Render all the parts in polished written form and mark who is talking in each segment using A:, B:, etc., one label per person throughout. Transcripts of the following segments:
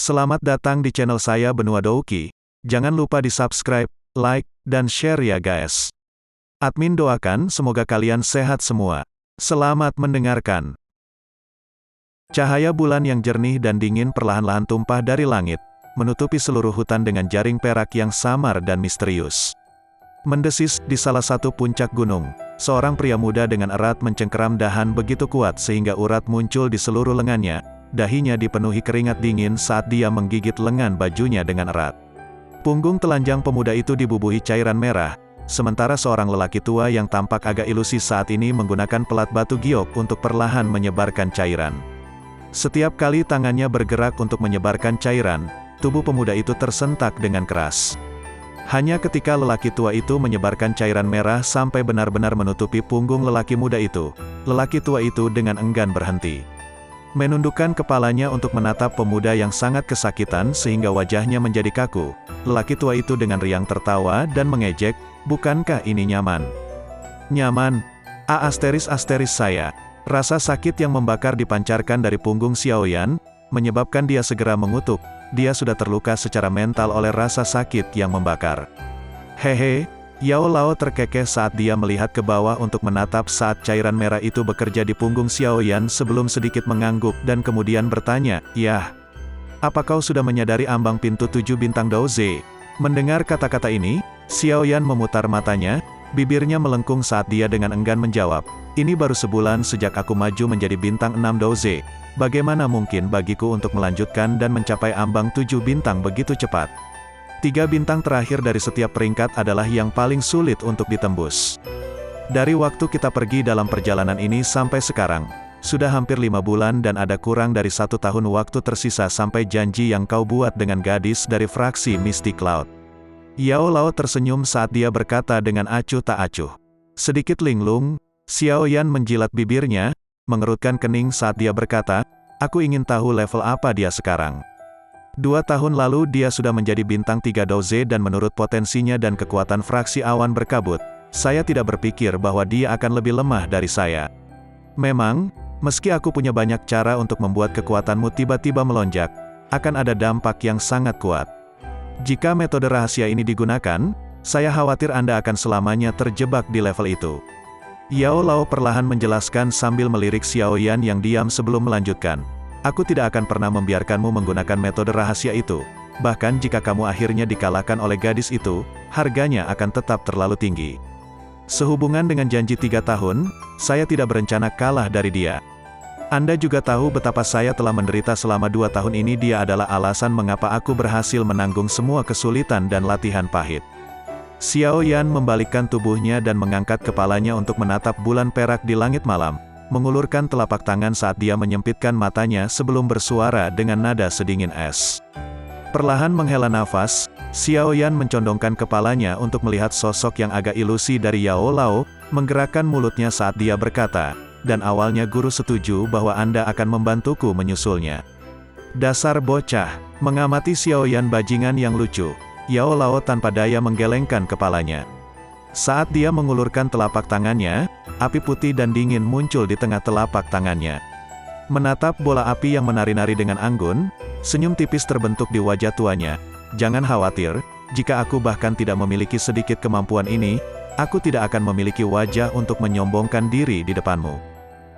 A: Selamat datang di channel saya Benua Douki. Jangan lupa di subscribe, like, dan share ya guys. Admin doakan semoga kalian sehat semua. Selamat mendengarkan. Cahaya bulan yang jernih dan dingin perlahan-lahan tumpah dari langit, menutupi seluruh hutan dengan jaring perak yang samar dan misterius. Mendesis di salah satu puncak gunung, seorang pria muda dengan erat mencengkeram dahan begitu kuat sehingga urat muncul di seluruh lengannya, dahinya dipenuhi keringat dingin saat dia menggigit lengan bajunya dengan erat. Punggung telanjang pemuda itu dibubuhi cairan merah, sementara seorang lelaki tua yang tampak agak ilusi saat ini menggunakan pelat batu giok untuk perlahan menyebarkan cairan. Setiap kali tangannya bergerak untuk menyebarkan cairan, tubuh pemuda itu tersentak dengan keras. Hanya ketika lelaki tua itu menyebarkan cairan merah sampai benar-benar menutupi punggung lelaki muda itu, lelaki tua itu dengan enggan berhenti. Menundukkan kepalanya untuk menatap pemuda yang sangat kesakitan sehingga wajahnya menjadi kaku, lelaki tua itu dengan riang tertawa dan mengejek, "Bukankah ini nyaman?" "Nyaman? Asteris saya." Rasa sakit yang membakar dipancarkan dari punggung Xiaoyan, menyebabkan dia segera mengutuk. Dia sudah terluka secara mental oleh rasa sakit yang membakar. "Hehe." Yao Lao terkekeh saat dia melihat ke bawah untuk menatap saat cairan merah itu bekerja di punggung Xiaoyan sebelum sedikit mengangguk dan kemudian bertanya, "Yah, apa kau sudah menyadari ambang pintu 7 bintang Daoze?" Mendengar kata-kata ini, Xiaoyan memutar matanya, bibirnya melengkung saat dia dengan enggan menjawab, "Ini baru sebulan sejak aku maju menjadi bintang 6 Daoze. Bagaimana mungkin bagiku untuk melanjutkan dan mencapai ambang 7 bintang begitu cepat? 3 bintang terakhir dari setiap peringkat adalah yang paling sulit untuk ditembus. Dari waktu kita pergi dalam perjalanan ini sampai sekarang, sudah hampir 5 bulan dan ada kurang dari 1 tahun waktu tersisa sampai janji yang kau buat dengan gadis dari fraksi Mystic Cloud." Yao Lao tersenyum saat dia berkata dengan acuh tak acuh. Sedikit linglung, Xiaoyan menjilat bibirnya, mengerutkan kening saat dia berkata, "Aku ingin tahu level apa dia sekarang. 2 tahun lalu dia sudah menjadi bintang 3 Daoze dan menurut potensinya dan kekuatan fraksi awan berkabut, saya tidak berpikir bahwa dia akan lebih lemah dari saya. Memang, meski aku punya banyak cara untuk membuat kekuatanmu tiba-tiba melonjak, akan ada dampak yang sangat kuat. Jika metode rahasia ini digunakan, saya khawatir Anda akan selamanya terjebak di level itu." Yao Lao perlahan menjelaskan sambil melirik Xiaoyan yang diam sebelum melanjutkan, "Aku tidak akan pernah membiarkanmu menggunakan metode rahasia itu. Bahkan jika kamu akhirnya dikalahkan oleh gadis itu, harganya akan tetap terlalu tinggi. Sehubungan dengan janji 3 tahun, saya tidak berencana kalah dari dia. Anda juga tahu betapa saya telah menderita selama 2 tahun ini. Dia adalah alasan mengapa aku berhasil menanggung semua kesulitan dan latihan pahit." Xiaoyan membalikkan tubuhnya dan mengangkat kepalanya untuk menatap bulan perak di langit malam, mengulurkan telapak tangan saat dia menyempitkan matanya sebelum bersuara dengan nada sedingin es. Perlahan menghela nafas, Xiaoyan mencondongkan kepalanya untuk melihat sosok yang agak ilusi dari Yao Lao, menggerakkan mulutnya saat dia berkata, "Dan awalnya guru setuju bahwa Anda akan membantuku menyusulnya." "Dasar bocah." Mengamati Xiaoyan bajingan yang lucu, Yao Lao tanpa daya menggelengkan kepalanya. Saat dia mengulurkan telapak tangannya, api putih dan dingin muncul di tengah telapak tangannya. Menatap bola api yang menari-nari dengan anggun, senyum tipis terbentuk di wajah tuanya. "Jangan khawatir, jika aku bahkan tidak memiliki sedikit kemampuan ini, aku tidak akan memiliki wajah untuk menyombongkan diri di depanmu.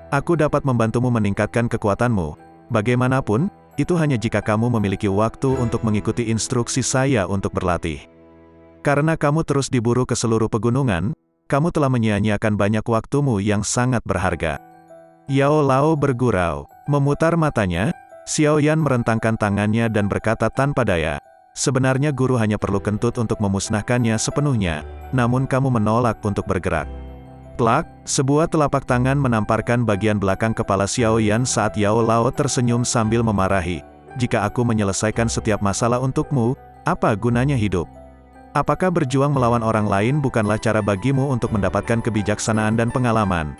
A: Aku dapat membantumu meningkatkan kekuatanmu. Bagaimanapun, itu hanya jika kamu memiliki waktu untuk mengikuti instruksi saya untuk berlatih. Karena kamu terus diburu ke seluruh pegunungan, kamu telah menyia-nyiakan banyak waktumu yang sangat berharga." Yao Lao bergurau. Memutar matanya, Xiaoyan merentangkan tangannya dan berkata tanpa daya, "Sebenarnya guru hanya perlu kentut untuk memusnahkannya sepenuhnya, namun kamu menolak untuk bergerak." Plak, sebuah telapak tangan menamparkan bagian belakang kepala Xiaoyan saat Yao Lao tersenyum sambil memarahi, "Jika aku menyelesaikan setiap masalah untukmu, apa gunanya hidup? Apakah berjuang melawan orang lain bukanlah cara bagimu untuk mendapatkan kebijaksanaan dan pengalaman?"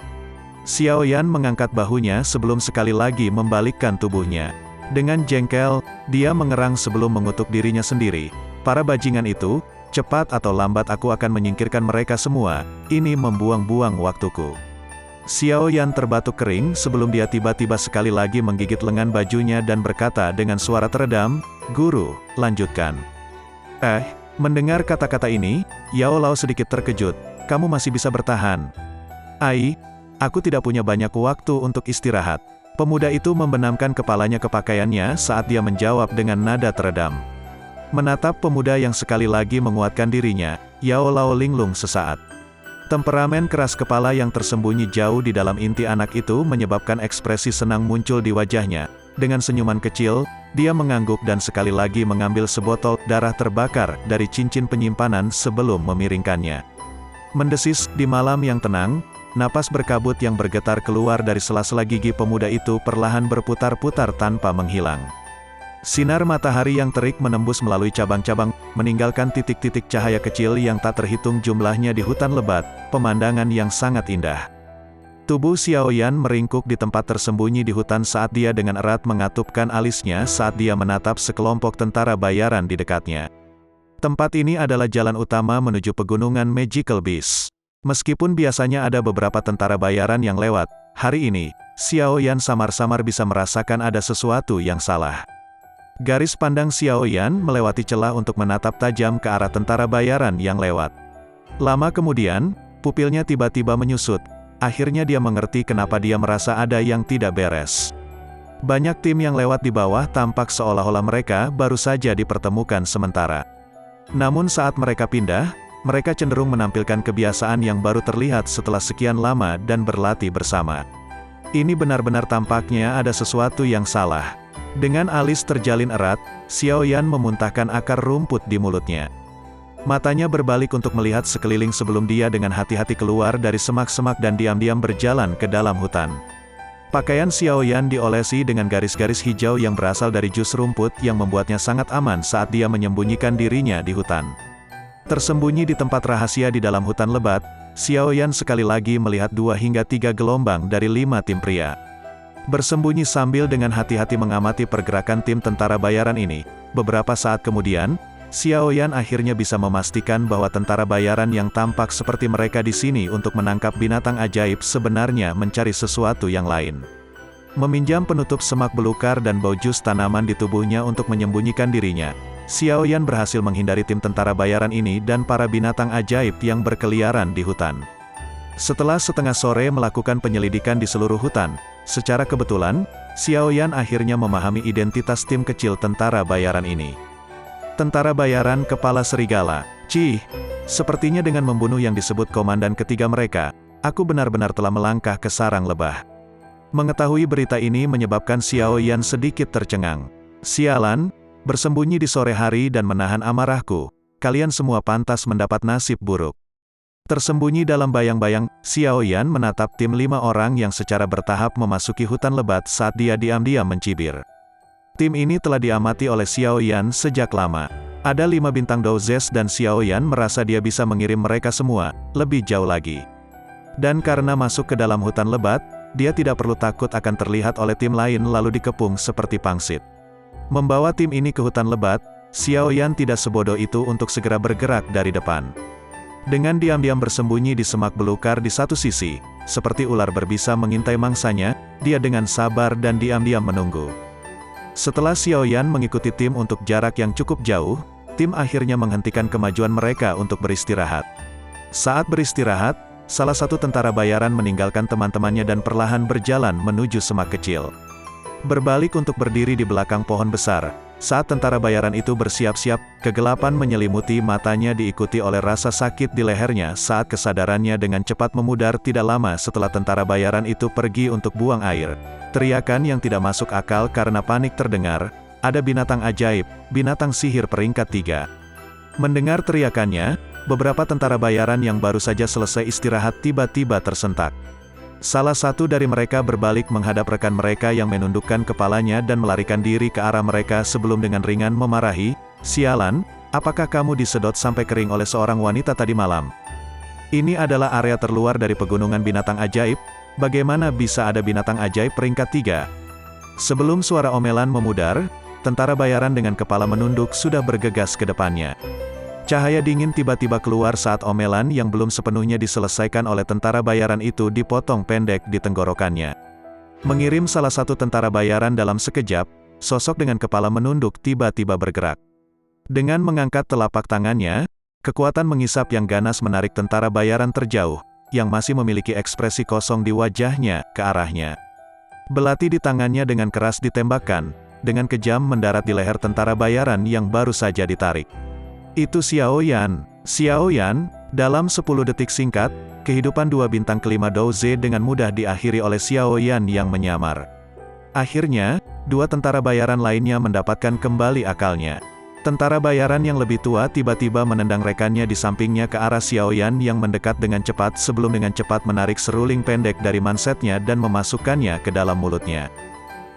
A: Xiaoyan mengangkat bahunya sebelum sekali lagi membalikkan tubuhnya. Dengan jengkel, dia mengerang sebelum mengutuk dirinya sendiri, "Para bajingan itu, cepat atau lambat aku akan menyingkirkan mereka semua, ini membuang-buang waktuku." Xiao Yan terbatuk kering sebelum dia tiba-tiba sekali lagi menggigit lengan bajunya dan berkata dengan suara teredam, "Guru, lanjutkan." Mendengar kata-kata ini, Yao Lao sedikit terkejut. "Kamu masih bisa bertahan?" "Ai, aku tidak punya banyak waktu untuk istirahat." Pemuda itu membenamkan kepalanya ke pakaiannya saat dia menjawab dengan nada teredam. Menatap pemuda yang sekali lagi menguatkan dirinya, Yao Lao linglung sesaat. Temperamen keras kepala yang tersembunyi jauh di dalam inti anak itu menyebabkan ekspresi senang muncul di wajahnya. Dengan senyuman kecil, dia mengangguk dan sekali lagi mengambil sebotol darah terbakar dari cincin penyimpanan sebelum memiringkannya. Mendesis di malam yang tenang, napas berkabut yang bergetar keluar dari sela-sela gigi pemuda itu perlahan berputar-putar tanpa menghilang. Sinar matahari yang terik menembus melalui cabang-cabang, meninggalkan titik-titik cahaya kecil yang tak terhitung jumlahnya di hutan lebat, pemandangan yang sangat indah. Tubuh Xiao Yan meringkuk di tempat tersembunyi di hutan saat dia dengan erat mengatupkan alisnya saat dia menatap sekelompok tentara bayaran di dekatnya. Tempat ini adalah jalan utama menuju pegunungan Magical Beast. Meskipun biasanya ada beberapa tentara bayaran yang lewat, hari ini, Xiao Yan samar-samar bisa merasakan ada sesuatu yang salah. Garis pandang Xiao Yan melewati celah untuk menatap tajam ke arah tentara bayaran yang lewat. Lama kemudian, pupilnya tiba-tiba menyusut. Akhirnya dia mengerti kenapa dia merasa ada yang tidak beres. Banyak tim yang lewat di bawah tampak seolah-olah mereka baru saja dipertemukan sementara. Namun saat mereka pindah, mereka cenderung menampilkan kebiasaan yang baru terlihat setelah sekian lama dan berlatih bersama. Ini benar-benar tampaknya ada sesuatu yang salah. Dengan alis terjalin erat, Xiao Yan memuntahkan akar rumput di mulutnya. Matanya berbalik untuk melihat sekeliling sebelum dia dengan hati-hati keluar dari semak-semak dan diam-diam berjalan ke dalam hutan. Pakaian Xiao Yan diolesi dengan garis-garis hijau yang berasal dari jus rumput yang membuatnya sangat aman saat dia menyembunyikan dirinya di hutan. Tersembunyi di tempat rahasia di dalam hutan lebat, Xiao Yan sekali lagi melihat 2 hingga 3 gelombang dari 5 tim pria. Bersembunyi sambil dengan hati-hati mengamati pergerakan tim tentara bayaran ini, beberapa saat kemudian, Xiao Yan akhirnya bisa memastikan bahwa tentara bayaran yang tampak seperti mereka di sini untuk menangkap binatang ajaib sebenarnya mencari sesuatu yang lain. Meminjam penutup semak belukar dan bau jus tanaman di tubuhnya untuk menyembunyikan dirinya, Xiao Yan berhasil menghindari tim tentara bayaran ini dan para binatang ajaib yang berkeliaran di hutan. Setelah setengah sore melakukan penyelidikan di seluruh hutan, secara kebetulan, Xiao Yan akhirnya memahami identitas tim kecil tentara bayaran ini. Tentara bayaran kepala serigala. Cih, sepertinya dengan membunuh yang disebut komandan ketiga mereka, aku benar-benar telah melangkah ke sarang lebah. Mengetahui berita ini menyebabkan Xiao Yan sedikit tercengang. Sialan, bersembunyi di sore hari dan menahan amarahku, kalian semua pantas mendapat nasib buruk. Tersembunyi dalam bayang-bayang, Xiao Yan menatap tim 5 orang yang secara bertahap memasuki hutan lebat saat dia diam-diam mencibir. Tim ini telah diamati oleh Xiao Yan sejak lama. Ada 5 bintang Douzes dan Xiao Yan merasa dia bisa mengirim mereka semua, lebih jauh lagi. Dan karena masuk ke dalam hutan lebat, dia tidak perlu takut akan terlihat oleh tim lain lalu dikepung seperti pangsit. Membawa tim ini ke hutan lebat, Xiao Yan tidak sebodoh itu untuk segera bergerak dari depan. Dengan diam-diam bersembunyi di semak belukar di satu sisi, seperti ular berbisa mengintai mangsanya, dia dengan sabar dan diam-diam menunggu. Setelah Xiao Yan mengikuti tim untuk jarak yang cukup jauh, tim akhirnya menghentikan kemajuan mereka untuk beristirahat. Saat beristirahat, salah satu tentara bayaran meninggalkan teman-temannya dan perlahan berjalan menuju semak kecil. Berbalik untuk berdiri di belakang pohon besar, saat tentara bayaran itu bersiap-siap, kegelapan menyelimuti matanya diikuti oleh rasa sakit di lehernya saat kesadarannya dengan cepat memudar tidak lama setelah tentara bayaran itu pergi untuk buang air. Teriakan yang tidak masuk akal karena panik terdengar, ada binatang ajaib, binatang sihir peringkat 3. Mendengar teriakannya, beberapa tentara bayaran yang baru saja selesai istirahat tiba-tiba tersentak. Salah satu dari mereka berbalik menghadap rekan mereka yang menundukkan kepalanya dan melarikan diri ke arah mereka sebelum dengan ringan memarahi, "Sialan, apakah kamu disedot sampai kering oleh seorang wanita tadi malam? Ini adalah area terluar dari pegunungan binatang ajaib, bagaimana bisa ada binatang ajaib peringkat 3? Sebelum suara omelan memudar, tentara bayaran dengan kepala menunduk sudah bergegas ke depannya. Cahaya dingin tiba-tiba keluar saat omelan yang belum sepenuhnya diselesaikan oleh tentara bayaran itu dipotong pendek di tenggorokannya. Mengirim salah satu tentara bayaran dalam sekejap, sosok dengan kepala menunduk tiba-tiba bergerak. Dengan mengangkat telapak tangannya, kekuatan mengisap yang ganas menarik tentara bayaran terjauh, yang masih memiliki ekspresi kosong di wajahnya, ke arahnya. Belati di tangannya dengan keras ditembakkan, dengan kejam mendarat di leher tentara bayaran yang baru saja ditarik. Itu Xiao Yan. Xiao Yan, dalam 10 detik singkat, kehidupan dua bintang kelima Dou Ze dengan mudah diakhiri oleh Xiao Yan yang menyamar. Akhirnya, dua tentara bayaran lainnya mendapatkan kembali akalnya. Tentara bayaran yang lebih tua tiba-tiba menendang rekannya di sampingnya ke arah Xiao Yan yang mendekat dengan cepat sebelum dengan cepat menarik seruling pendek dari mansetnya dan memasukkannya ke dalam mulutnya.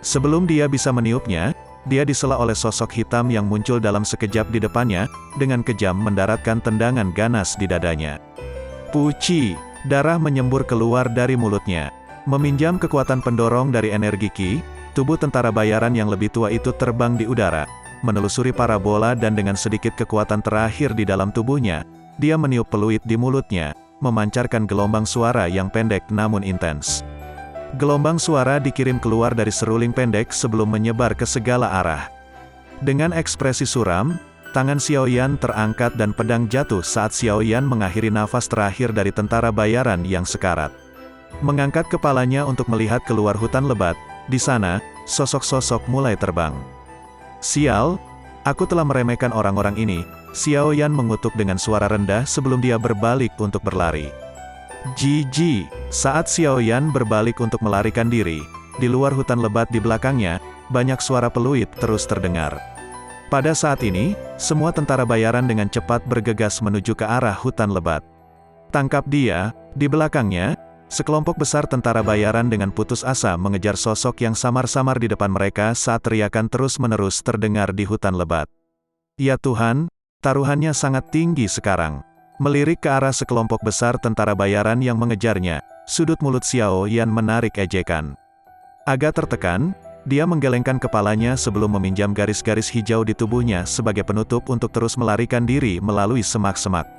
A: Sebelum dia bisa meniupnya, dia disela oleh sosok hitam yang muncul dalam sekejap di depannya, dengan kejam mendaratkan tendangan ganas di dadanya. Puci, darah menyembur keluar dari mulutnya. Meminjam kekuatan pendorong dari energi Qi, tubuh tentara bayaran yang lebih tua itu terbang di udara, menelusuri parabola dan dengan sedikit kekuatan terakhir di dalam tubuhnya, dia meniup peluit di mulutnya, memancarkan gelombang suara yang pendek namun intens. Gelombang suara dikirim keluar dari seruling pendek sebelum menyebar ke segala arah. Dengan ekspresi suram, tangan Xiao Yan terangkat dan pedang jatuh saat Xiao Yan mengakhiri nafas terakhir dari tentara bayaran yang sekarat. Mengangkat kepalanya untuk melihat keluar hutan lebat, di sana, sosok-sosok mulai terbang. Sial, aku telah meremehkan orang-orang ini, Xiao Yan mengutuk dengan suara rendah sebelum dia berbalik untuk berlari. Jiji, saat Xiao Yan berbalik untuk melarikan diri, di luar hutan lebat di belakangnya, banyak suara peluit terus terdengar. Pada saat ini, semua tentara bayaran dengan cepat bergegas menuju ke arah hutan lebat. Tangkap dia, di belakangnya, sekelompok besar tentara bayaran dengan putus asa mengejar sosok yang samar-samar di depan mereka saat teriakan terus-menerus terdengar di hutan lebat. Ya Tuhan, taruhannya sangat tinggi sekarang. Melirik ke arah sekelompok besar tentara bayaran yang mengejarnya, sudut mulut Xiao Yan menarik ejekan. Agak tertekan, dia menggelengkan kepalanya sebelum meminjam garis-garis hijau di tubuhnya sebagai penutup untuk terus melarikan diri melalui semak-semak.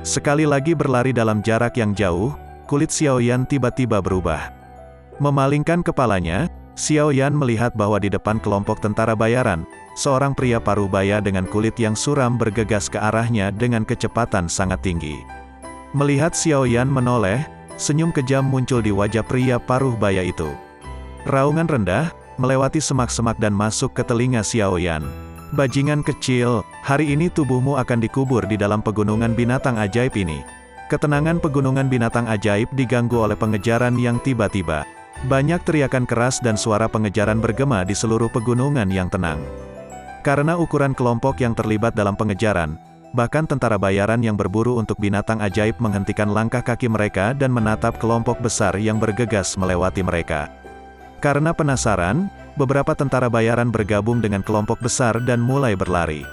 A: Sekali lagi berlari dalam jarak yang jauh, kulit Xiao Yan tiba-tiba berubah. Memalingkan kepalanya, Xiao Yan melihat bahwa di depan kelompok tentara bayaran, seorang pria parubaya dengan kulit yang suram bergegas ke arahnya dengan kecepatan sangat tinggi. Melihat Xiao Yan menoleh, senyum kejam muncul di wajah pria parubaya itu. Raungan rendah, melewati semak-semak dan masuk ke telinga Xiao Yan. Bajingan kecil, hari ini tubuhmu akan dikubur di dalam pegunungan binatang ajaib ini. Ketenangan pegunungan binatang ajaib diganggu oleh pengejaran yang tiba-tiba. Banyak teriakan keras dan suara pengejaran bergema di seluruh pegunungan yang tenang. Karena ukuran kelompok yang terlibat dalam pengejaran, bahkan tentara bayaran yang berburu untuk binatang ajaib menghentikan langkah kaki mereka dan menatap kelompok besar yang bergegas melewati mereka. Karena penasaran, beberapa tentara bayaran bergabung dengan kelompok besar dan mulai berlari.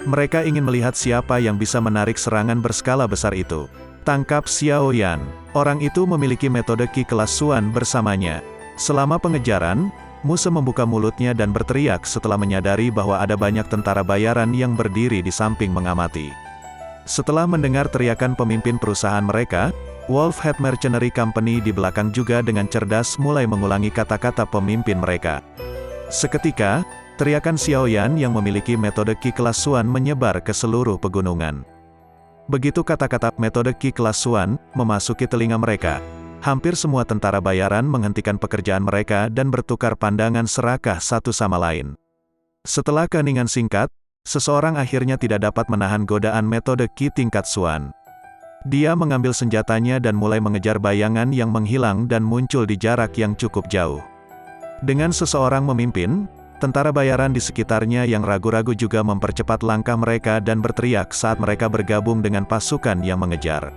A: Mereka ingin melihat siapa yang bisa menarik serangan berskala besar itu. Tangkap Xiao Yan. Orang itu memiliki metode Qi kelas Xuan bersamanya. Selama pengejaran, musuh membuka mulutnya dan berteriak setelah menyadari bahwa ada banyak tentara bayaran yang berdiri di samping mengamati. Setelah mendengar teriakan pemimpin perusahaan mereka, Wolf Head Mercenary Company di belakang juga dengan cerdas mulai mengulangi kata-kata pemimpin mereka. Seketika, teriakan Xiao Yan yang memiliki metode Qi kelas Xuan menyebar ke seluruh pegunungan. Begitu kata-kata metode Qi kelas Xuan memasuki telinga mereka, hampir semua tentara bayaran menghentikan pekerjaan mereka dan bertukar pandangan serakah satu sama lain. Setelah keheningan singkat, seseorang akhirnya tidak dapat menahan godaan metode Qi tingkat Xuan. Dia mengambil senjatanya dan mulai mengejar bayangan yang menghilang dan muncul di jarak yang cukup jauh. Dengan seseorang memimpin, tentara bayaran di sekitarnya yang ragu-ragu juga mempercepat langkah mereka dan berteriak saat mereka bergabung dengan pasukan yang mengejar.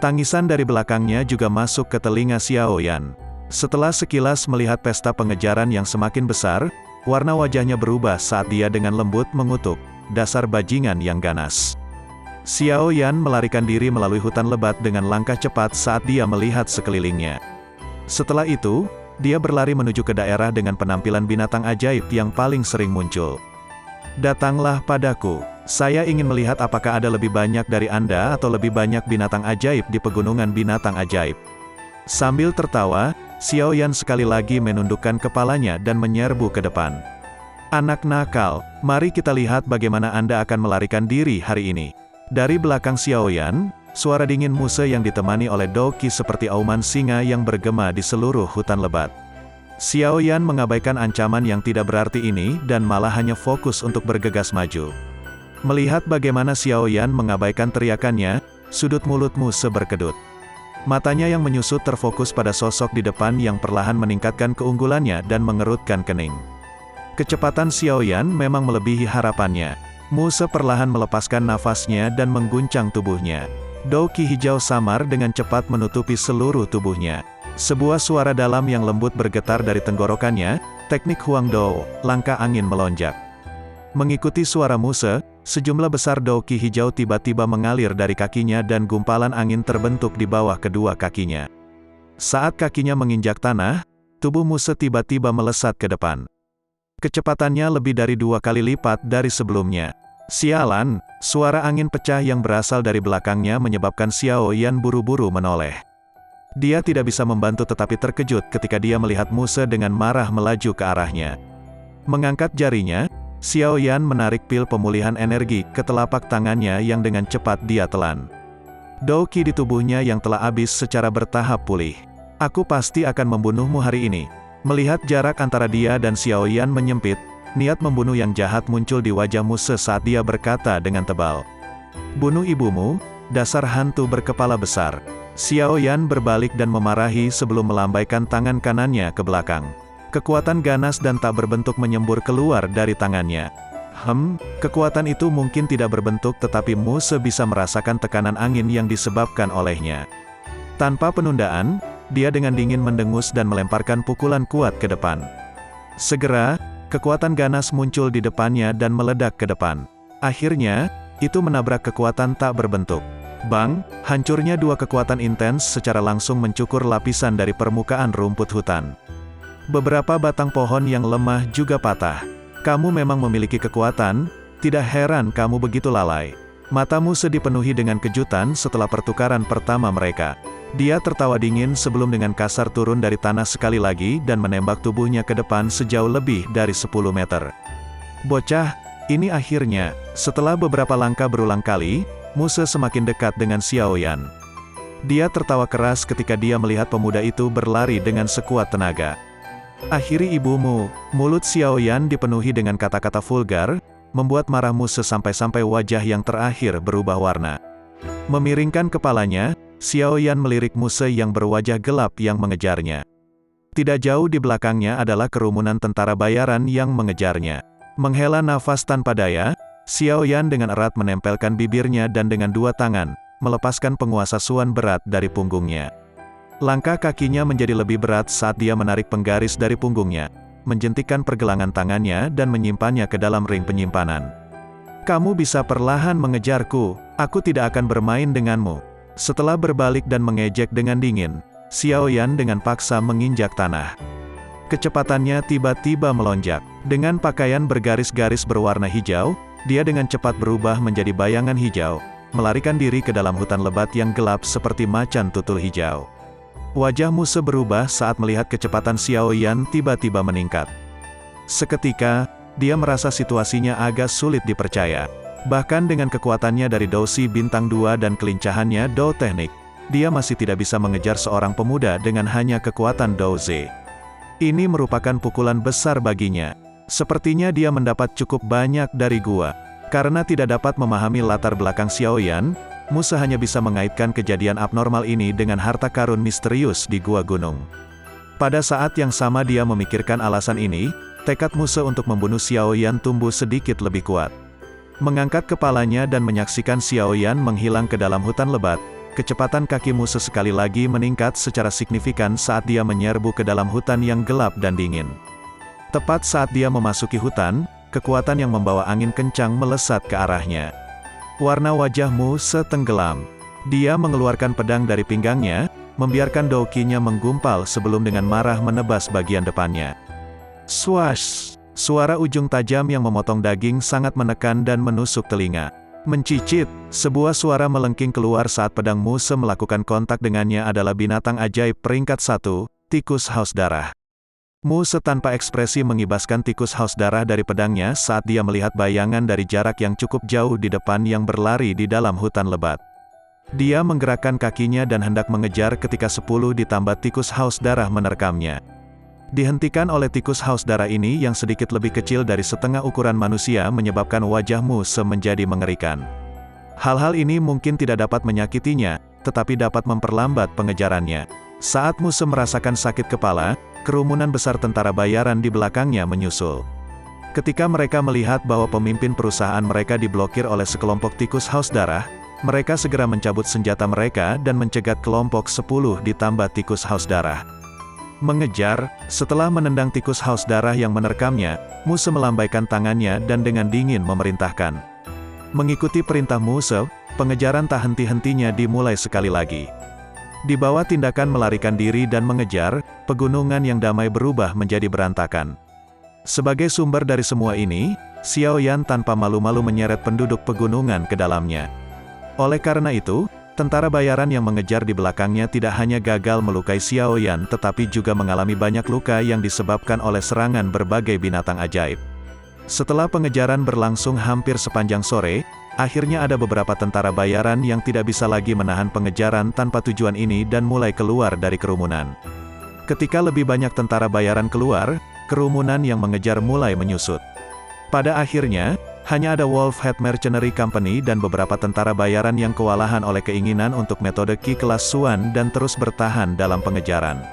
A: Tangisan dari belakangnya juga masuk ke telinga Xiao Yan. Setelah sekilas melihat pesta pengejaran yang semakin besar, warna wajahnya berubah saat dia dengan lembut mengutuk, "Dasar bajingan yang ganas." Xiao Yan melarikan diri melalui hutan lebat dengan langkah cepat saat dia melihat sekelilingnya. Setelah itu, dia berlari menuju ke daerah dengan penampilan binatang ajaib yang paling sering muncul. "Datanglah padaku." Saya ingin melihat apakah ada lebih banyak dari Anda atau lebih banyak binatang ajaib di pegunungan binatang ajaib. Sambil tertawa, Xiao Yan sekali lagi menundukkan kepalanya dan menyerbu ke depan. Anak nakal, mari kita lihat bagaimana Anda akan melarikan diri hari ini. Dari belakang Xiao Yan, suara dingin Muse yang ditemani oleh Doqi seperti auman singa yang bergema di seluruh hutan lebat. Xiao Yan mengabaikan ancaman yang tidak berarti ini dan malah hanya fokus untuk bergegas maju. Melihat bagaimana Xiao Yan mengabaikan teriakannya, sudut mulut Muse berkedut. Matanya yang menyusut terfokus pada sosok di depan yang perlahan meningkatkan keunggulannya dan mengerutkan kening. Kecepatan Xiao Yan memang melebihi harapannya. Muse perlahan melepaskan nafasnya dan mengguncang tubuhnya. Doqi hijau samar dengan cepat menutupi seluruh tubuhnya. Sebuah suara dalam yang lembut bergetar dari tenggorokannya, teknik Huang Dou, langkah angin melonjak. Mengikuti suara Muse, sejumlah besar Doqi hijau tiba-tiba mengalir dari kakinya dan gumpalan angin terbentuk di bawah kedua kakinya. Saat kakinya menginjak tanah, tubuh Muse tiba-tiba melesat ke depan. Kecepatannya lebih dari 2 kali lipat dari sebelumnya. Sialan, suara angin pecah yang berasal dari belakangnya menyebabkan Xiao Yan buru-buru menoleh. Dia tidak bisa membantu tetapi terkejut ketika dia melihat Muse dengan marah melaju ke arahnya. Mengangkat jarinya, Xiao Yan menarik pil pemulihan energi ke telapak tangannya yang dengan cepat dia telan. Doqi di tubuhnya yang telah habis secara bertahap pulih. Aku pasti akan membunuhmu hari ini. Melihat jarak antara dia dan Xiao Yan menyempit, niat membunuh yang jahat muncul di wajah Muse saat dia berkata dengan tebal. Bunuh ibumu, dasar hantu berkepala besar. Xiao Yan berbalik dan memarahi sebelum melambaikan tangan kanannya ke belakang. Kekuatan ganas dan tak berbentuk menyembur keluar dari tangannya. Kekuatan itu mungkin tidak berbentuk tetapi Muse bisa merasakan tekanan angin yang disebabkan olehnya. Tanpa penundaan, dia dengan dingin mendengus dan melemparkan pukulan kuat ke depan. Segera, kekuatan ganas muncul di depannya dan meledak ke depan. Akhirnya, itu menabrak kekuatan tak berbentuk. Bang, hancurnya 2 kekuatan intens secara langsung mencukur lapisan dari permukaan rumput hutan. Beberapa batang pohon yang lemah juga patah. Kamu memang memiliki kekuatan, tidak heran kamu begitu lalai. Mata Muse dipenuhi dengan kejutan setelah pertukaran pertama mereka. Dia tertawa dingin sebelum dengan kasar turun dari tanah sekali lagi dan menembak tubuhnya ke depan sejauh lebih dari 10 meter. Bocah, ini akhirnya, setelah beberapa langkah berulang kali, Muse semakin dekat dengan Xiao Yan. Dia tertawa keras ketika dia melihat pemuda itu berlari dengan sekuat tenaga. Akhiri ibumu, mulut Xiao Yan dipenuhi dengan kata-kata vulgar, membuat marah Muse sampai-sampai wajah yang terakhir berubah warna. Memiringkan kepalanya, Xiao Yan melirik Muse yang berwajah gelap yang mengejarnya. Tidak jauh di belakangnya adalah kerumunan tentara bayaran yang mengejarnya. Menghela nafas tanpa daya, Xiao Yan dengan erat menempelkan bibirnya dan dengan 2 tangan, melepaskan penguasa Suan berat dari punggungnya. Langkah kakinya menjadi lebih berat saat dia menarik penggaris dari punggungnya, menjentikkan pergelangan tangannya dan menyimpannya ke dalam ring penyimpanan. Kamu bisa perlahan mengejarku, aku tidak akan bermain denganmu. Setelah berbalik dan mengejek dengan dingin, Xiao Yan dengan paksa menginjak tanah. Kecepatannya tiba-tiba melonjak. Dengan pakaian bergaris-garis berwarna hijau, dia dengan cepat berubah menjadi bayangan hijau, melarikan diri ke dalam hutan lebat yang gelap seperti macan tutul hijau. Wajah Muse berubah saat melihat kecepatan Xiao Yan tiba-tiba meningkat. Seketika, dia merasa situasinya agak sulit dipercaya. Bahkan dengan kekuatannya dari Dousi bintang 2 dan kelincahannya Dou teknik, dia masih tidak bisa mengejar seorang pemuda dengan hanya kekuatan Douzi. Ini merupakan pukulan besar baginya. Sepertinya dia mendapat cukup banyak dari gua. Karena tidak dapat memahami latar belakang Xiao Yan, Muse hanya bisa mengaitkan kejadian abnormal ini dengan harta karun misterius di gua gunung. Pada saat yang sama dia memikirkan alasan ini, tekad Muse untuk membunuh Xiao Yan tumbuh sedikit lebih kuat. Mengangkat kepalanya dan menyaksikan Xiao Yan menghilang ke dalam hutan lebat, kecepatan kaki Muse sekali lagi meningkat secara signifikan saat dia menyerbu ke dalam hutan yang gelap dan dingin. Tepat saat dia memasuki hutan, kekuatan yang membawa angin kencang melesat ke arahnya. Warna wajah Muse tenggelam. Dia mengeluarkan pedang dari pinggangnya, membiarkan doukinya menggumpal sebelum dengan marah menebas bagian depannya. Swash! Suara ujung tajam yang memotong daging sangat menekan dan menusuk telinga. Mencicit, sebuah suara melengking keluar saat pedang Muse melakukan kontak dengannya adalah binatang ajaib peringkat 1, tikus haus darah. Muse tanpa ekspresi mengibaskan tikus haus darah dari pedangnya saat dia melihat bayangan dari jarak yang cukup jauh di depan yang berlari di dalam hutan lebat. Dia menggerakkan kakinya dan hendak mengejar ketika 10 ditambah tikus haus darah menerkamnya. Dihentikan oleh tikus haus darah ini yang sedikit lebih kecil dari setengah ukuran manusia menyebabkan wajah Muse menjadi mengerikan. Hal-hal ini mungkin tidak dapat menyakitinya, tetapi dapat memperlambat pengejarannya. Saat Muse merasakan sakit kepala, kerumunan besar tentara bayaran di belakangnya menyusul. Ketika mereka melihat bahwa pemimpin perusahaan mereka diblokir oleh sekelompok tikus haus darah, mereka segera mencabut senjata mereka dan mencegat kelompok 10 ditambah tikus haus darah. Mengejar, setelah menendang tikus haus darah yang menerkamnya, Muse melambaikan tangannya dan dengan dingin memerintahkan. Mengikuti perintah Muse, pengejaran tak henti-hentinya dimulai sekali lagi. Di bawah tindakan melarikan diri dan mengejar, pegunungan yang damai berubah menjadi berantakan. Sebagai sumber dari semua ini, Xiao Yan tanpa malu-malu menyeret penduduk pegunungan ke dalamnya. Oleh karena itu, tentara bayaran yang mengejar di belakangnya tidak hanya gagal melukai Xiao Yan tetapi juga mengalami banyak luka yang disebabkan oleh serangan berbagai binatang ajaib. Setelah pengejaran berlangsung hampir sepanjang sore, akhirnya ada beberapa tentara bayaran yang tidak bisa lagi menahan pengejaran tanpa tujuan ini dan mulai keluar dari kerumunan. Ketika lebih banyak tentara bayaran keluar, kerumunan yang mengejar mulai menyusut. Pada akhirnya, hanya ada Wolfhead Mercenary Company dan beberapa tentara bayaran yang kewalahan oleh keinginan untuk metode Ki kelas Suan dan terus bertahan dalam pengejaran.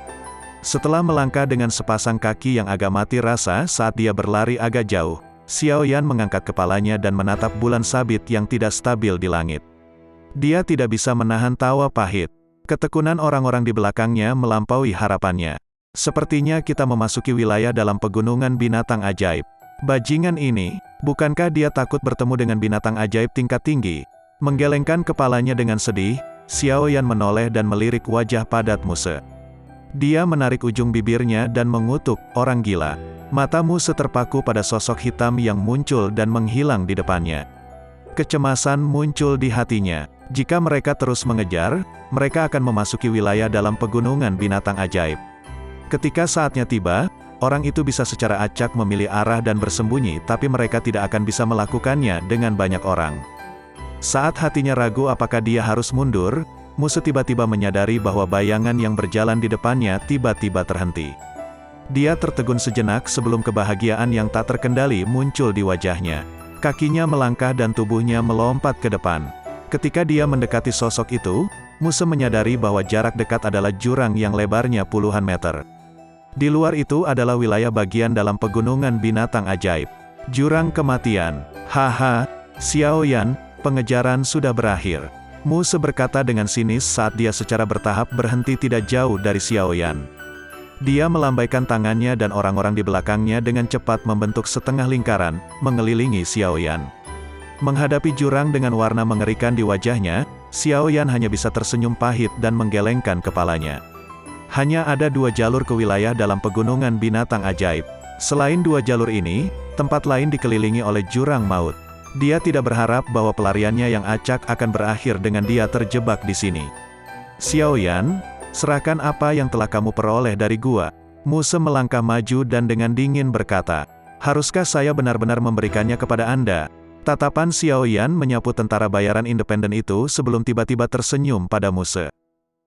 A: Setelah melangkah dengan sepasang kaki yang agak mati rasa saat dia berlari agak jauh, Xiao Yan mengangkat kepalanya dan menatap bulan sabit yang tidak stabil di langit. Dia tidak bisa menahan tawa pahit. Ketekunan orang-orang di belakangnya melampaui harapannya. Sepertinya kita memasuki wilayah dalam pegunungan binatang ajaib. Bajingan ini, bukankah dia takut bertemu dengan binatang ajaib tingkat tinggi? Menggelengkan kepalanya dengan sedih, Xiao Yan menoleh dan melirik wajah padat Muse. Dia menarik ujung bibirnya dan mengutuk, orang gila. Mata Muse terpaku pada sosok hitam yang muncul dan menghilang di depannya. Kecemasan muncul di hatinya. Jika mereka terus mengejar, mereka akan memasuki wilayah dalam pegunungan binatang ajaib. Ketika saatnya tiba, orang itu bisa secara acak memilih arah dan bersembunyi, tapi mereka tidak akan bisa melakukannya dengan banyak orang. Saat hatinya ragu apakah dia harus mundur, Muse tiba-tiba menyadari bahwa bayangan yang berjalan di depannya tiba-tiba terhenti. Dia tertegun sejenak sebelum kebahagiaan yang tak terkendali muncul di wajahnya. Kakinya melangkah dan tubuhnya melompat ke depan. Ketika dia mendekati sosok itu, Muse menyadari bahwa jarak dekat adalah jurang yang lebarnya puluhan meter. Di luar itu adalah wilayah bagian dalam pegunungan binatang ajaib. Jurang kematian. Haha, Xiao Yan, pengejaran sudah berakhir. Muse berkata dengan sinis saat dia secara bertahap berhenti tidak jauh dari Xiao Yan. Dia melambaikan tangannya dan orang-orang di belakangnya dengan cepat membentuk setengah lingkaran, mengelilingi Xiao Yan. Menghadapi jurang dengan warna mengerikan di wajahnya, Xiao Yan hanya bisa tersenyum pahit dan menggelengkan kepalanya. Hanya ada 2 jalur ke wilayah dalam pegunungan binatang ajaib. Selain 2 jalur ini, tempat lain dikelilingi oleh jurang maut. Dia tidak berharap bahwa pelariannya yang acak akan berakhir dengan dia terjebak di sini. Xiao Yan, serahkan apa yang telah kamu peroleh dari gua. Muse melangkah maju dan dengan dingin berkata, haruskah saya benar-benar memberikannya kepada Anda? Tatapan Xiao Yan menyapu tentara bayaran independen itu sebelum tiba-tiba tersenyum pada Muse.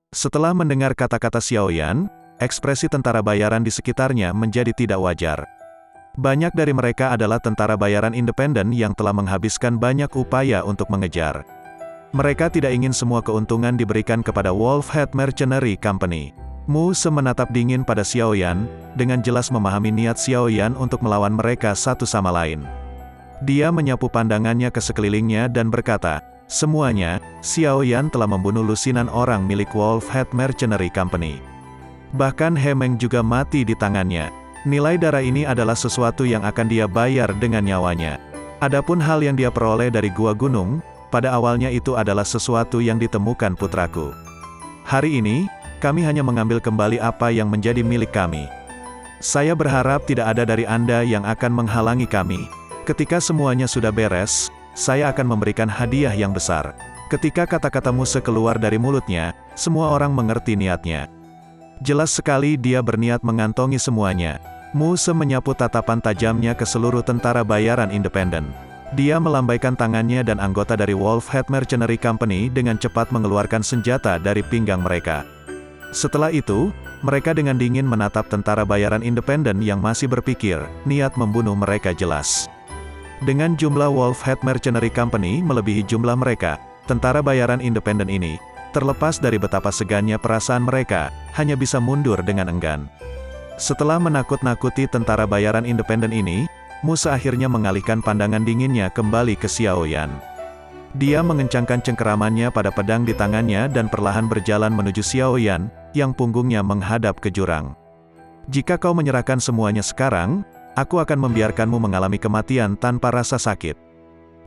A: Setelah mendengar kata-kata Xiao Yan, ekspresi tentara bayaran di sekitarnya menjadi tidak wajar. Banyak dari mereka adalah tentara bayaran independen yang telah menghabiskan banyak upaya untuk mengejar. Mereka tidak ingin semua keuntungan diberikan kepada Wolfhead Mercenary Company. Muse menatap dingin pada Xiao Yan, dengan jelas memahami niat Xiao Yan untuk melawan mereka satu sama lain. Dia menyapu pandangannya ke sekelilingnya dan berkata, semuanya, Xiao Yan telah membunuh lusinan orang milik Wolfhead Mercenary Company. Bahkan Hemeng juga mati di tangannya. Nilai darah ini adalah sesuatu yang akan dia bayar dengan nyawanya. Adapun hal yang dia peroleh dari Gua Gunung, pada awalnya itu adalah sesuatu yang ditemukan putraku. Hari ini, kami hanya mengambil kembali apa yang menjadi milik kami. Saya berharap tidak ada dari Anda yang akan menghalangi kami. Ketika semuanya sudah beres, saya akan memberikan hadiah yang besar. Ketika kata-kata Muse keluar dari mulutnya, semua orang mengerti niatnya. Jelas sekali dia berniat mengantongi semuanya. Muse menyapu tatapan tajamnya ke seluruh tentara bayaran independen. Dia melambaikan tangannya dan anggota dari Wolfhead Mercenary Company dengan cepat mengeluarkan senjata dari pinggang mereka. Setelah itu, mereka dengan dingin menatap tentara bayaran independen yang masih berpikir, niat membunuh mereka jelas. Dengan jumlah Wolfhead Mercenary Company melebihi jumlah mereka, tentara bayaran independen ini, terlepas dari betapa segannya perasaan mereka, hanya bisa mundur dengan enggan. Setelah menakut-nakuti tentara bayaran independen ini, Muse akhirnya mengalihkan pandangan dinginnya kembali ke Xiaoyan. Dia mengencangkan cengkeramannya pada pedang di tangannya dan perlahan berjalan menuju Xiaoyan, yang punggungnya menghadap ke jurang. Jika kau menyerahkan semuanya sekarang, aku akan membiarkanmu mengalami kematian tanpa rasa sakit.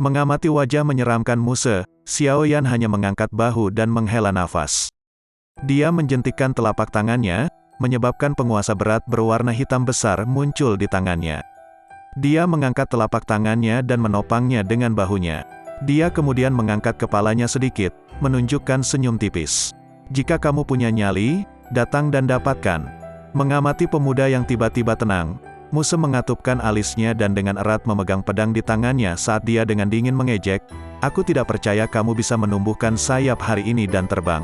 A: Mengamati wajah menyeramkan Muse, Xiaoyan hanya mengangkat bahu dan menghela nafas. Dia menjentikkan telapak tangannya, menyebabkan penguasa berat berwarna hitam besar muncul di tangannya. Dia mengangkat telapak tangannya dan menopangnya dengan bahunya. Dia kemudian mengangkat kepalanya sedikit, menunjukkan senyum tipis. Jika kamu punya nyali, datang dan dapatkan. Mengamati pemuda yang tiba-tiba tenang, Muse mengatupkan alisnya dan dengan erat memegang pedang di tangannya saat dia dengan dingin mengejek, aku tidak percaya kamu bisa menumbuhkan sayap hari ini dan terbang.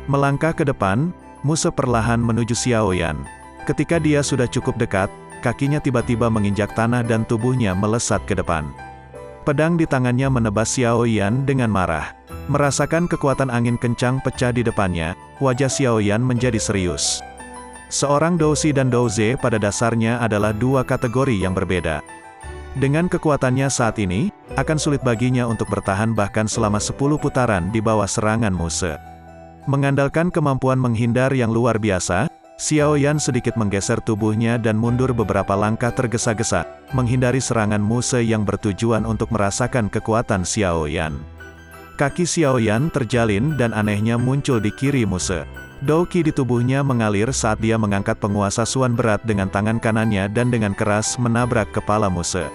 A: Melangkah ke depan, Muse perlahan menuju Xiaoyan. Ketika dia sudah cukup dekat, kakinya tiba-tiba menginjak tanah dan tubuhnya melesat ke depan. Pedang di tangannya menebas Xiaoyan dengan marah. Merasakan kekuatan angin kencang pecah di depannya, wajah Xiaoyan menjadi serius. Seorang Douzi dan Douze pada dasarnya adalah dua kategori yang berbeda. Dengan kekuatannya saat ini, akan sulit baginya untuk bertahan bahkan selama 10 putaran di bawah serangan Muse. Mengandalkan kemampuan menghindar yang luar biasa, Xiaoyan sedikit menggeser tubuhnya dan mundur beberapa langkah tergesa-gesa, menghindari serangan Muse yang bertujuan untuk merasakan kekuatan Xiaoyan. Kaki Xiaoyan terjalin dan anehnya muncul di kiri Muse. Douqi di tubuhnya mengalir saat dia mengangkat penguasa Suan berat dengan tangan kanannya dan dengan keras menabrak kepala Muse.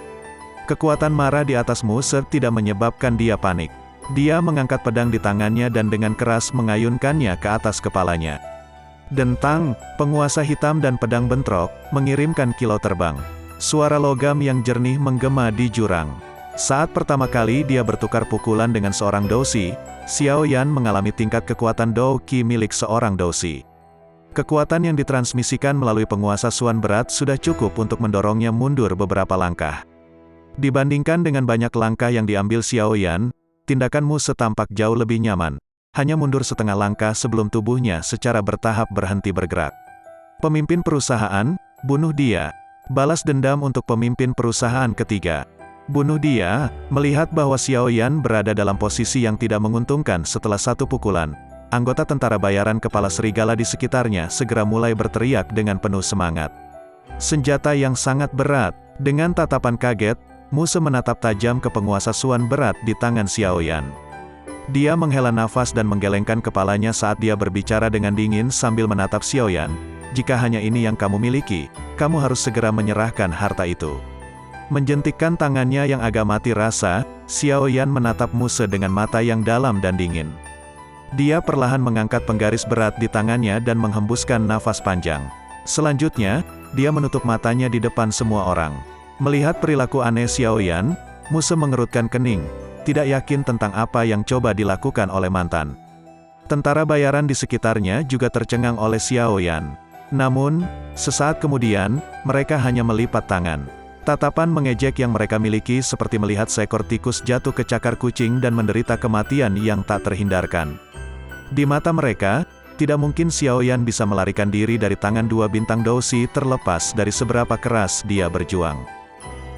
A: Kekuatan marah di atas Muse tidak menyebabkan dia panik. Dia mengangkat pedang di tangannya dan dengan keras mengayunkannya ke atas kepalanya. Dentang, penguasa hitam dan pedang bentrok, mengirimkan kilau terbang. Suara logam yang jernih menggema di jurang. Saat pertama kali dia bertukar pukulan dengan seorang Douzi, Xiaoyan mengalami tingkat kekuatan Douqi milik seorang Douzi. Kekuatan yang ditransmisikan melalui penguasa Suan berat sudah cukup untuk mendorongnya mundur beberapa langkah. Dibandingkan dengan banyak langkah yang diambil Xiaoyan, tindakan Muse tampak jauh lebih nyaman. Hanya mundur setengah langkah sebelum tubuhnya secara bertahap berhenti bergerak. Pemimpin perusahaan, bunuh dia. Balas dendam untuk pemimpin perusahaan ketiga. Bunuh dia. Melihat bahwa Xiaoyan berada dalam posisi yang tidak menguntungkan setelah satu pukulan, anggota tentara bayaran kepala serigala di sekitarnya segera mulai berteriak dengan penuh semangat. Senjata yang sangat berat. Dengan tatapan kaget, Muse menatap tajam ke penguasa Suan berat di tangan Xiaoyan. Dia menghela nafas dan menggelengkan kepalanya saat dia berbicara dengan dingin sambil menatap Xiaoyan. Jika hanya ini yang kamu miliki, kamu harus segera menyerahkan harta itu. Menjentikkan tangannya yang agak mati rasa, Xiaoyan menatap Muse dengan mata yang dalam dan dingin. Dia perlahan mengangkat penggaris berat di tangannya dan menghembuskan nafas panjang. Selanjutnya, dia menutup matanya di depan semua orang. Melihat perilaku aneh Xiaoyan, Muse mengerutkan kening. Tidak yakin tentang apa yang coba dilakukan oleh mantan. Tentara bayaran di sekitarnya juga tercengang oleh Xiaoyan. Namun, sesaat kemudian, mereka hanya melipat tangan. Tatapan mengejek yang mereka miliki seperti melihat seekor tikus jatuh ke cakar kucing dan menderita kematian yang tak terhindarkan. Di mata mereka, tidak mungkin Xiaoyan bisa melarikan diri dari tangan dua bintang Douzi terlepas dari seberapa keras dia berjuang.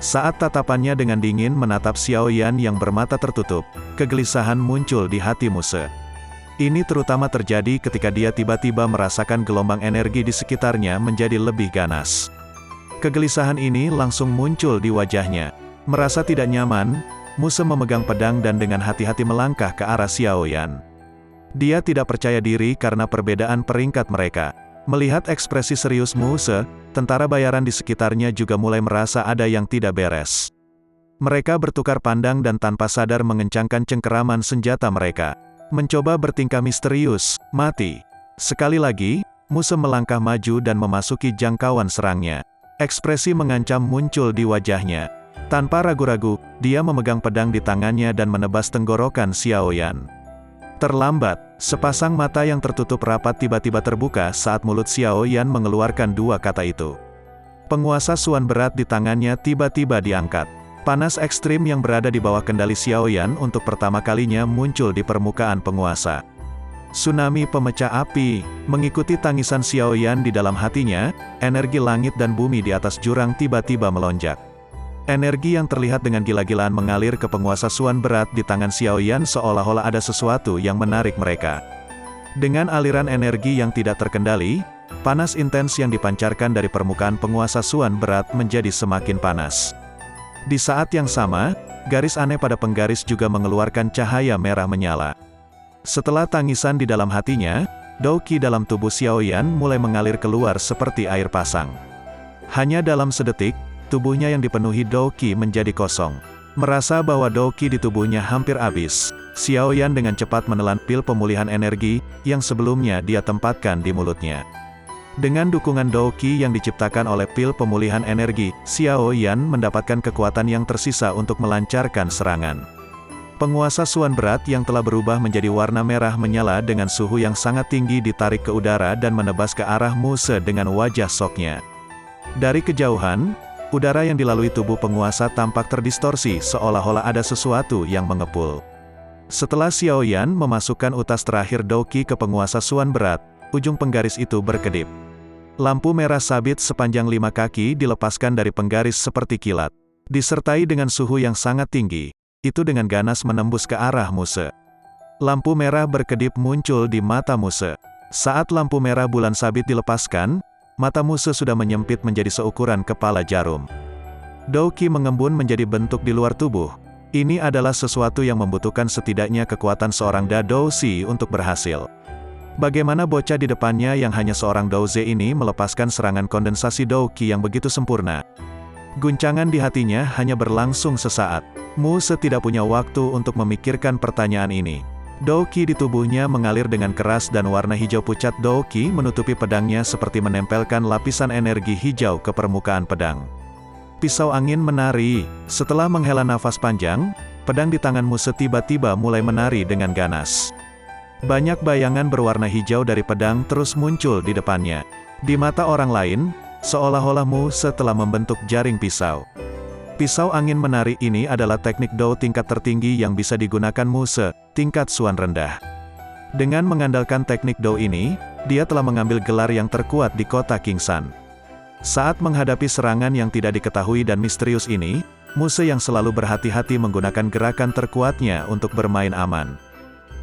A: Saat tatapannya dengan dingin menatap Xiaoyan yang bermata tertutup, kegelisahan muncul di hati Muse. Ini terutama terjadi ketika dia tiba-tiba merasakan gelombang energi di sekitarnya menjadi lebih ganas. Kegelisahan ini langsung muncul di wajahnya. Merasa tidak nyaman, Muse memegang pedang dan dengan hati-hati melangkah ke arah Xiaoyan. Dia tidak percaya diri karena perbedaan peringkat mereka. Melihat ekspresi serius Muse, tentara bayaran di sekitarnya juga mulai merasa ada yang tidak beres. Mereka bertukar pandang dan tanpa sadar mengencangkan cengkeraman senjata mereka. Mencoba bertingkah misterius, mati. Sekali lagi, Muse melangkah maju dan memasuki jangkauan serangnya. Ekspresi mengancam muncul di wajahnya. Tanpa ragu-ragu, dia memegang pedang di tangannya dan menebas tenggorokan Xiaoyan. Terlambat, sepasang mata yang tertutup rapat tiba-tiba terbuka saat mulut Xiaoyan mengeluarkan dua kata itu. Penguasa Suan berat di tangannya tiba-tiba diangkat. Panas ekstrim yang berada di bawah kendali Xiaoyan untuk pertama kalinya muncul di permukaan penguasa. Tsunami pemecah api, mengikuti tangisan Xiaoyan di dalam hatinya, energi langit dan bumi di atas jurang tiba-tiba melonjak. Energi yang terlihat dengan gila-gilaan mengalir ke penguasa Suan berat di tangan Xiaoyan seolah-olah ada sesuatu yang menarik mereka. Dengan aliran energi yang tidak terkendali, panas intens yang dipancarkan dari permukaan penguasa Suan berat menjadi semakin panas. Di saat yang sama, garis aneh pada penggaris juga mengeluarkan cahaya merah menyala. Setelah tangisan di dalam hatinya, Dao Qi dalam tubuh Xiaoyan mulai mengalir keluar seperti air pasang. Hanya dalam sedetik, tubuhnya yang dipenuhi Dao Qi menjadi kosong. Merasa bahwa Dao Qi di tubuhnya hampir habis, Xiaoyan dengan cepat menelan pil pemulihan energi yang sebelumnya dia tempatkan di mulutnya. Dengan dukungan Dao Qi yang diciptakan oleh pil pemulihan energi, Xiaoyan mendapatkan kekuatan yang tersisa untuk melancarkan serangan. Penguasa Suan berat yang telah berubah menjadi warna merah menyala dengan suhu yang sangat tinggi ditarik ke udara dan menebas ke arah Muse dengan wajah soknya. Dari kejauhan, udara yang dilalui tubuh penguasa tampak terdistorsi seolah-olah ada sesuatu yang mengepul. Setelah Xiaoyan memasukkan utas terakhir Dao Qi ke penguasa Suan berat, ujung penggaris itu berkedip. Lampu merah sabit sepanjang 5 kaki dilepaskan dari penggaris seperti kilat. Disertai dengan suhu yang sangat tinggi, itu dengan ganas menembus ke arah Muse. Lampu merah berkedip muncul di mata Muse. Saat lampu merah bulan sabit dilepaskan, mata Muse sudah menyempit menjadi seukuran kepala jarum. Dao Qi mengembun menjadi bentuk di luar tubuh. Ini adalah sesuatu yang membutuhkan setidaknya kekuatan seorang Dao Si untuk berhasil. Bagaimana bocah di depannya yang hanya seorang Dao Ze ini melepaskan serangan kondensasi Dao Qi yang begitu sempurna? Guncangan di hatinya hanya berlangsung sesaat. Muse tidak punya waktu untuk memikirkan pertanyaan ini. Dao Qi di tubuhnya mengalir dengan keras dan warna hijau pucat Dao Qi menutupi pedangnya seperti menempelkan lapisan energi hijau ke permukaan pedang. Pisau angin menari. Setelah menghela nafas panjang, pedang di tangan Muse tiba-tiba mulai menari dengan ganas. Banyak bayangan berwarna hijau dari pedang terus muncul di depannya. Di mata orang lain, seolah-olah Muse telah membentuk jaring pisau. Pisau angin menari ini adalah teknik Dao tingkat tertinggi yang bisa digunakan Muse, tingkat Suan rendah. Dengan mengandalkan teknik Dao ini, dia telah mengambil gelar yang terkuat di kota Kingsan. Saat menghadapi serangan yang tidak diketahui dan misterius ini, Muse yang selalu berhati-hati menggunakan gerakan terkuatnya untuk bermain aman.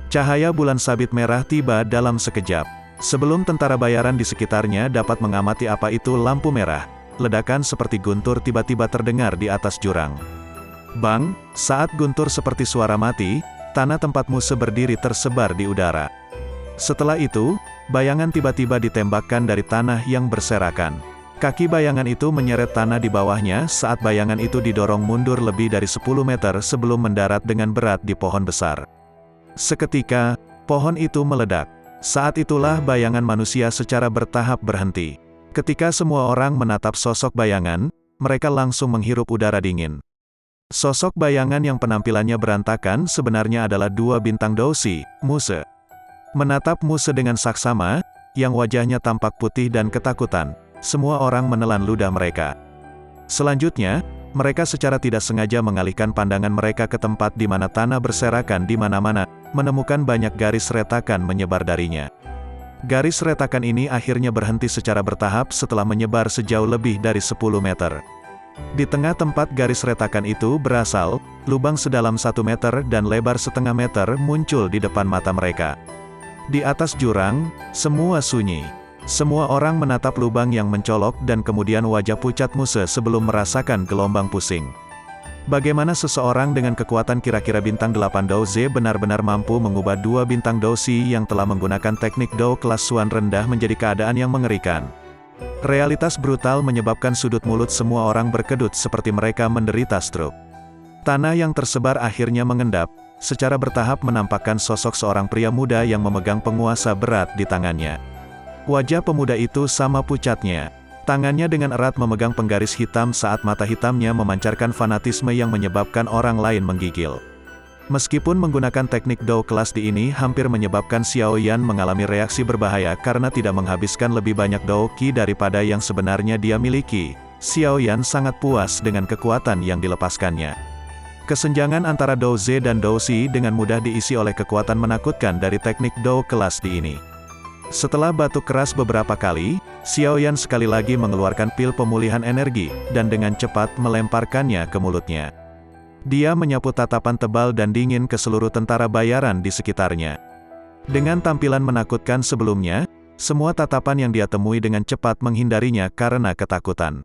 A: Cahaya bulan sabit merah tiba dalam sekejap. Sebelum tentara bayaran di sekitarnya dapat mengamati apa itu lampu merah, ledakan seperti guntur tiba-tiba terdengar di atas jurang. Bang, saat guntur seperti suara mati, tanah tempat Muse berdiri tersebar di udara. Setelah itu, bayangan tiba-tiba ditembakkan dari tanah yang berserakan. Kaki bayangan itu menyeret tanah di bawahnya saat bayangan itu didorong mundur lebih dari 10 meter sebelum mendarat dengan berat di pohon besar. Seketika, pohon itu meledak. Saat itulah bayangan manusia secara bertahap berhenti. Ketika semua orang menatap sosok bayangan, mereka langsung menghirup udara dingin. Sosok bayangan yang penampilannya berantakan sebenarnya adalah dua bintang Dao Si, Muse. Menatap Muse dengan saksama, yang wajahnya tampak putih dan ketakutan, semua orang menelan ludah mereka. Selanjutnya, mereka secara tidak sengaja mengalihkan pandangan mereka ke tempat di mana tanah berserakan di mana-mana, menemukan banyak garis retakan menyebar darinya. Garis retakan ini akhirnya berhenti secara bertahap setelah menyebar sejauh lebih dari 10 meter. Di tengah tempat garis retakan itu berasal, lubang sedalam 1 meter dan lebar setengah meter muncul di depan mata mereka. Di atas jurang, semua sunyi. Semua orang menatap lubang yang mencolok dan kemudian wajah pucat Muse sebelum merasakan gelombang pusing. Bagaimana seseorang dengan kekuatan kira-kira bintang 8 Dao Ze benar-benar mampu mengubah dua bintang Dao Si yang telah menggunakan teknik Dao kelas Suan rendah menjadi keadaan yang mengerikan. Realitas brutal menyebabkan sudut mulut semua orang berkedut seperti mereka menderita stroke. Tanah yang tersebar akhirnya mengendap, secara bertahap menampakkan sosok seorang pria muda yang memegang penguasa berat di tangannya. Wajah pemuda itu sama pucatnya. Tangannya dengan erat memegang penggaris hitam saat mata hitamnya memancarkan fanatisme yang menyebabkan orang lain menggigil. Meskipun menggunakan teknik Dao kelas D ini hampir menyebabkan Xiao Yan mengalami reaksi berbahaya karena tidak menghabiskan lebih banyak Dao Qi daripada yang sebenarnya dia miliki, Xiao Yan sangat puas dengan kekuatan yang dilepaskannya. Kesenjangan antara Dao Z dan Dao Si dengan mudah diisi oleh kekuatan menakutkan dari teknik Dao kelas D ini. Setelah batuk keras beberapa kali, Xiao Yan sekali lagi mengeluarkan pil pemulihan energi, dan dengan cepat melemparkannya ke mulutnya. Dia menyapu tatapan tebal dan dingin ke seluruh tentara bayaran di sekitarnya. Dengan tampilan menakutkan sebelumnya, semua tatapan yang dia temui dengan cepat menghindarinya karena ketakutan.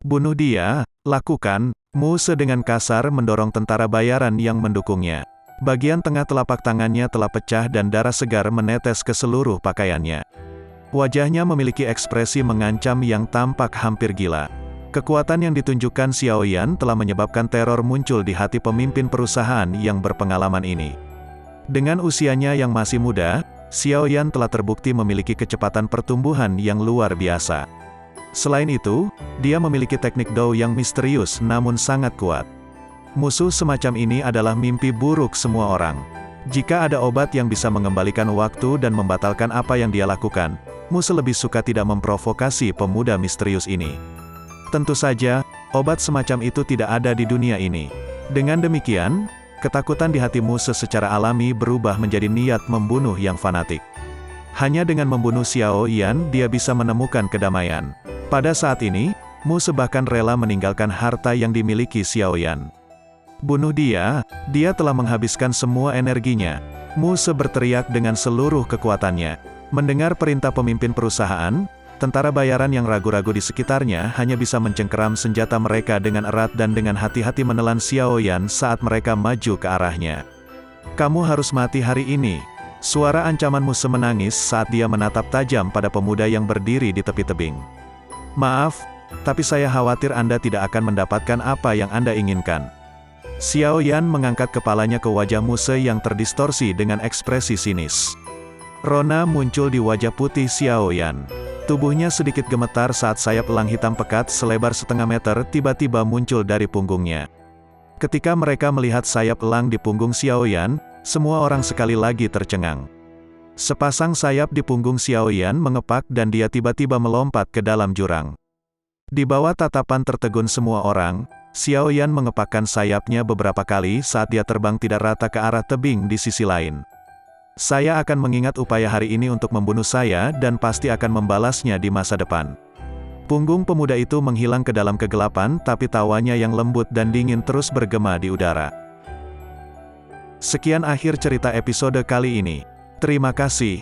A: "Bunuh dia, lakukan!" Muse dengan kasar mendorong tentara bayaran yang mendukungnya. Bagian tengah telapak tangannya telah pecah dan darah segar menetes ke seluruh pakaiannya. Wajahnya memiliki ekspresi mengancam yang tampak hampir gila. Kekuatan yang ditunjukkan Xiao Yan telah menyebabkan teror muncul di hati pemimpin perusahaan yang berpengalaman ini. Dengan usianya yang masih muda, Xiao Yan telah terbukti memiliki kecepatan pertumbuhan yang luar biasa. Selain itu, dia memiliki teknik Dao yang misterius namun sangat kuat. Musuh semacam ini adalah mimpi buruk semua orang. Jika ada obat yang bisa mengembalikan waktu dan membatalkan apa yang dia lakukan, Muse lebih suka tidak memprovokasi pemuda misterius ini. Tentu saja, obat semacam itu tidak ada di dunia ini. Dengan demikian, ketakutan di hati Muse secara alami berubah menjadi niat membunuh yang fanatik. Hanya dengan membunuh Xiao Yan dia bisa menemukan kedamaian. Pada saat ini, Muse bahkan rela meninggalkan harta yang dimiliki Xiao Yan. "Bunuh dia, dia telah menghabiskan semua energinya." Muse berteriak dengan seluruh kekuatannya. Mendengar perintah pemimpin perusahaan, tentara bayaran yang ragu-ragu di sekitarnya hanya bisa mencengkeram senjata mereka dengan erat dan dengan hati-hati menelan Xiao Yan saat mereka maju ke arahnya. "Kamu harus mati hari ini." Suara ancaman Muse menangis saat dia menatap tajam pada pemuda yang berdiri di tepi tebing. "Maaf, tapi saya khawatir Anda tidak akan mendapatkan apa yang Anda inginkan." Xiao Yan mengangkat kepalanya ke wajah Muse yang terdistorsi dengan ekspresi sinis. Rona muncul di wajah putih Xiao Yan. Tubuhnya sedikit gemetar saat sayap elang hitam pekat selebar setengah meter tiba-tiba muncul dari punggungnya. Ketika mereka melihat sayap elang di punggung Xiao Yan, semua orang sekali lagi tercengang. Sepasang sayap di punggung Xiao Yan mengepak dan dia tiba-tiba melompat ke dalam jurang. Di bawah tatapan tertegun semua orang, Xiao Yan mengepakkan sayapnya beberapa kali saat dia terbang tidak rata ke arah tebing di sisi lain. "Saya akan mengingat upaya hari ini untuk membunuh saya dan pasti akan membalasnya di masa depan." Punggung pemuda itu menghilang ke dalam kegelapan tapi tawanya yang lembut dan dingin terus bergema di udara. Sekian akhir cerita episode kali ini. Terima kasih.